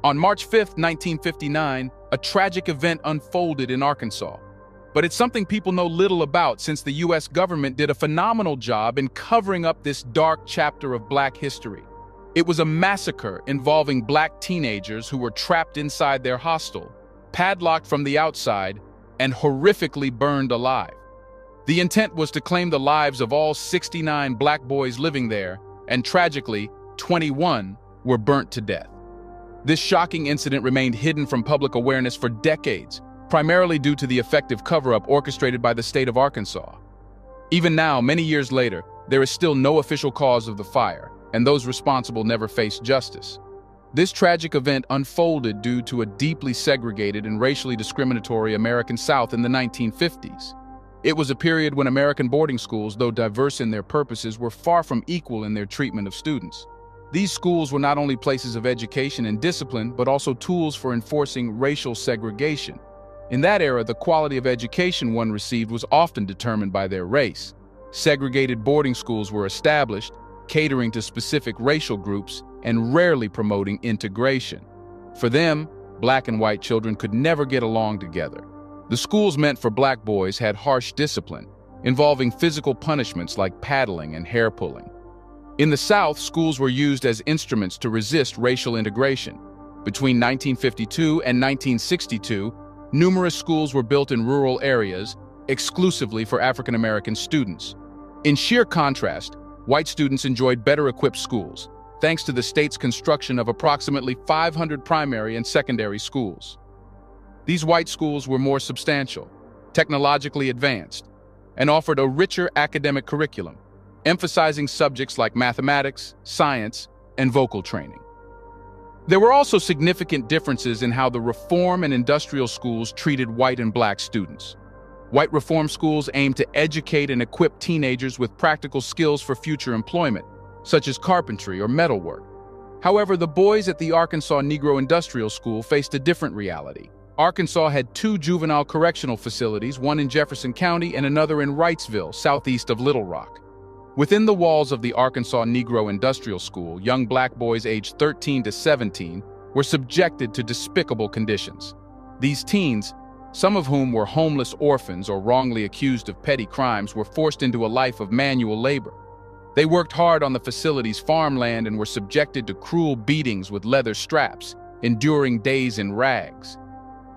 On March 5, 1959, a tragic event unfolded in Arkansas. But it's something people know little about since the U.S. government did a phenomenal job in covering up this dark chapter of Black history. It was a massacre involving Black teenagers who were trapped inside their hostel, padlocked from the outside, and horrifically burned alive. The intent was to claim the lives of all 69 Black boys living there, and tragically, 21 were burnt to death. This shocking incident remained hidden from public awareness for decades, primarily due to the effective cover-up orchestrated by the state of Arkansas. Even now, many years later, there is still no official cause of the fire, and those responsible never faced justice. This tragic event unfolded due to a deeply segregated and racially discriminatory American South in the 1950s. It was a period when American boarding schools, though diverse in their purposes, were far from equal in their treatment of students. These schools were not only places of education and discipline, but also tools for enforcing racial segregation. In that era, the quality of education one received was often determined by their race. Segregated boarding schools were established, catering to specific racial groups and rarely promoting integration. For them, Black and white children could never get along together. The schools meant for Black boys had harsh discipline, involving physical punishments like paddling and hair pulling. In the South, schools were used as instruments to resist racial integration. Between 1952 and 1962, numerous schools were built in rural areas, exclusively for African American students. In sheer contrast, white students enjoyed better-equipped schools, thanks to the state's construction of approximately 500 primary and secondary schools. These white schools were more substantial, technologically advanced, and offered a richer academic curriculum, emphasizing subjects like mathematics, science, and vocal training. There were also significant differences in how the reform and industrial schools treated white and Black students. White reform schools aimed to educate and equip teenagers with practical skills for future employment, such as carpentry or metalwork. However, the boys at the Arkansas Negro Industrial School faced a different reality. Arkansas had two juvenile correctional facilities, one in Jefferson County and another in Wrightsville, southeast of Little Rock. Within the walls of the Arkansas Negro Industrial School, young Black boys aged 13 to 17 were subjected to despicable conditions. These teens, some of whom were homeless orphans or wrongly accused of petty crimes, were forced into a life of manual labor. They worked hard on the facility's farmland and were subjected to cruel beatings with leather straps, enduring days in rags.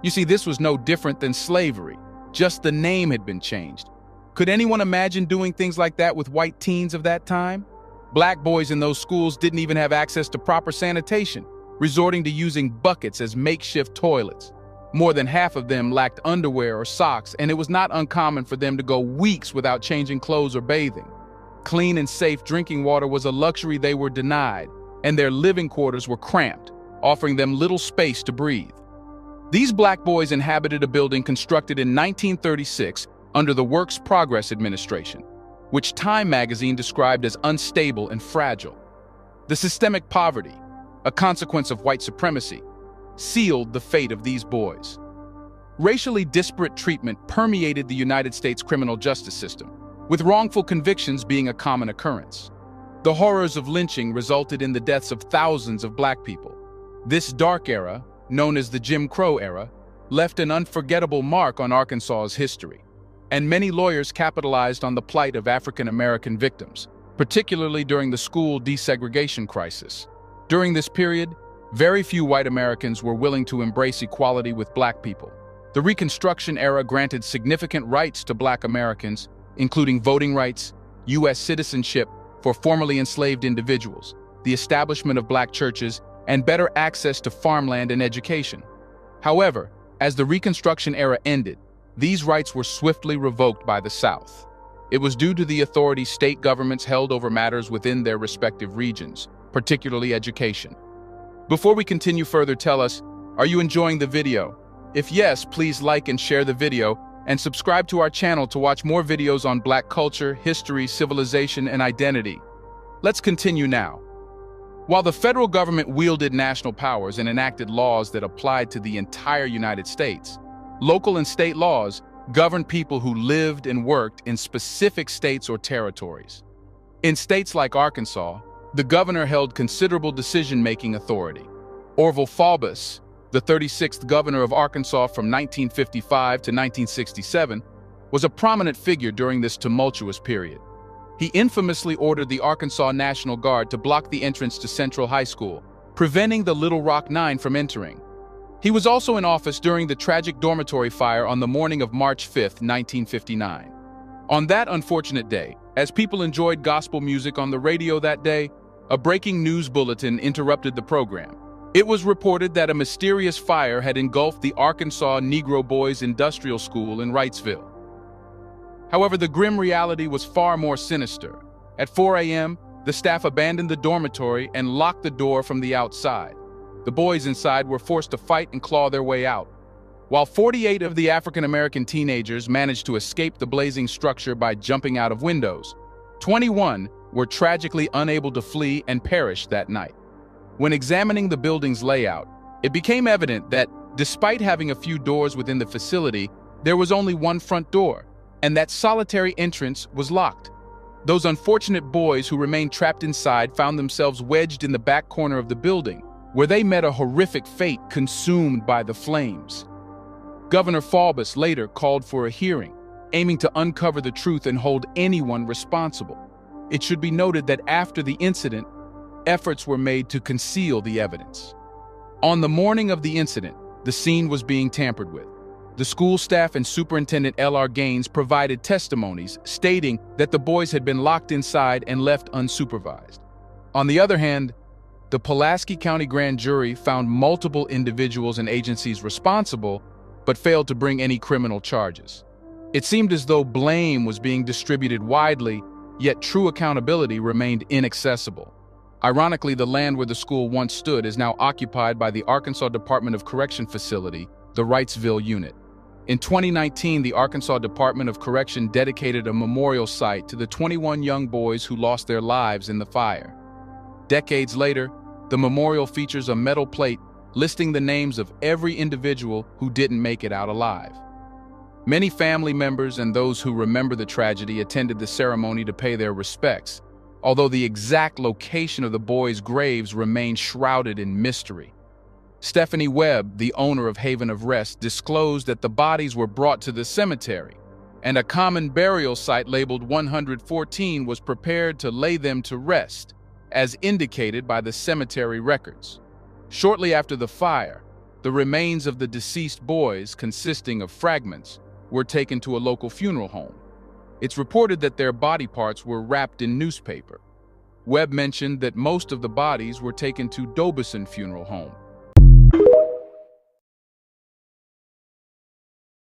You see, this was no different than slavery, just the name had been changed. Could anyone imagine doing things like that with white teens of that time? Black boys in those schools didn't even have access to proper sanitation, resorting to using buckets as makeshift toilets. More than half of them lacked underwear or socks, and it was not uncommon for them to go weeks without changing clothes or bathing. Clean and safe drinking water was a luxury they were denied, and their living quarters were cramped, offering them little space to breathe. These Black boys inhabited a building constructed in 1936 under the Works Progress Administration, which Time magazine described as unstable and fragile. The systemic poverty, a consequence of white supremacy, sealed the fate of these boys. Racially disparate treatment permeated the United States criminal justice system, with wrongful convictions being a common occurrence. The horrors of lynching resulted in the deaths of thousands of Black people. This dark era, known as the Jim Crow era, left an unforgettable mark on Arkansas's history, and many lawyers capitalized on the plight of African American victims, particularly during the school desegregation crisis. During this period, very few white Americans were willing to embrace equality with Black people. The Reconstruction era granted significant rights to Black Americans, including voting rights, U.S. citizenship for formerly enslaved individuals, the establishment of Black churches, and better access to farmland and education. However, as the Reconstruction era ended, these rights were swiftly revoked by the South. It was due to the authority state governments held over matters within their respective regions, particularly education. Before we continue further, tell us, are you enjoying the video? If yes, please like and share the video, and subscribe to our channel to watch more videos on Black culture, history, civilization, and identity. Let's continue now. While the federal government wielded national powers and enacted laws that applied to the entire United States, local and state laws governed people who lived and worked in specific states or territories. In states like Arkansas, the governor held considerable decision-making authority. Orville Faubus, the 36th governor of Arkansas from 1955 to 1967, was a prominent figure during this tumultuous period. He infamously ordered the Arkansas National Guard to block the entrance to Central High School, preventing the Little Rock Nine from entering. He was also in office during the tragic dormitory fire on the morning of March 5, 1959. On that unfortunate day, as people enjoyed gospel music on the radio that day, a breaking news bulletin interrupted the program. It was reported that a mysterious fire had engulfed the Arkansas Negro Boys Industrial School in Wrightsville. However, the grim reality was far more sinister. At 4 a.m., the staff abandoned the dormitory and locked the door from the outside. The boys inside were forced to fight and claw their way out. While 48 of the African-American teenagers managed to escape the blazing structure by jumping out of windows, 21 were tragically unable to flee and perished that night. When examining the building's layout, it became evident that, despite having a few doors within the facility, there was only one front door, and that solitary entrance was locked. Those unfortunate boys who remained trapped inside found themselves wedged in the back corner of the building, where they met a horrific fate consumed by the flames. Governor Faubus later called for a hearing, aiming to uncover the truth and hold anyone responsible. It should be noted that after the incident, efforts were made to conceal the evidence. On the morning of the incident, the scene was being tampered with. The school staff and Superintendent L.R. Gaines provided testimonies stating that the boys had been locked inside and left unsupervised. On the other hand, the Pulaski County Grand Jury found multiple individuals and agencies responsible, but failed to bring any criminal charges. It seemed as though blame was being distributed widely, yet true accountability remained inaccessible. Ironically, the land where the school once stood is now occupied by the Arkansas Department of Correction facility, the Wrightsville Unit. In 2019, the Arkansas Department of Correction dedicated a memorial site to the 21 young boys who lost their lives in the fire. Decades later, the memorial features a metal plate listing the names of every individual who didn't make it out alive. Many family members and those who remember the tragedy attended the ceremony to pay their respects, although the exact location of the boys' graves remained shrouded in mystery. Stephanie Webb, the owner of Haven of Rest, disclosed that the bodies were brought to the cemetery, and a common burial site labeled 114 was prepared to lay them to rest, as indicated by the cemetery records. Shortly after the fire, the remains of the deceased boys, consisting of fragments, were taken to a local funeral home. It's reported that their body parts were wrapped in newspaper. Webb mentioned that most of the bodies were taken to Dobison Funeral Home,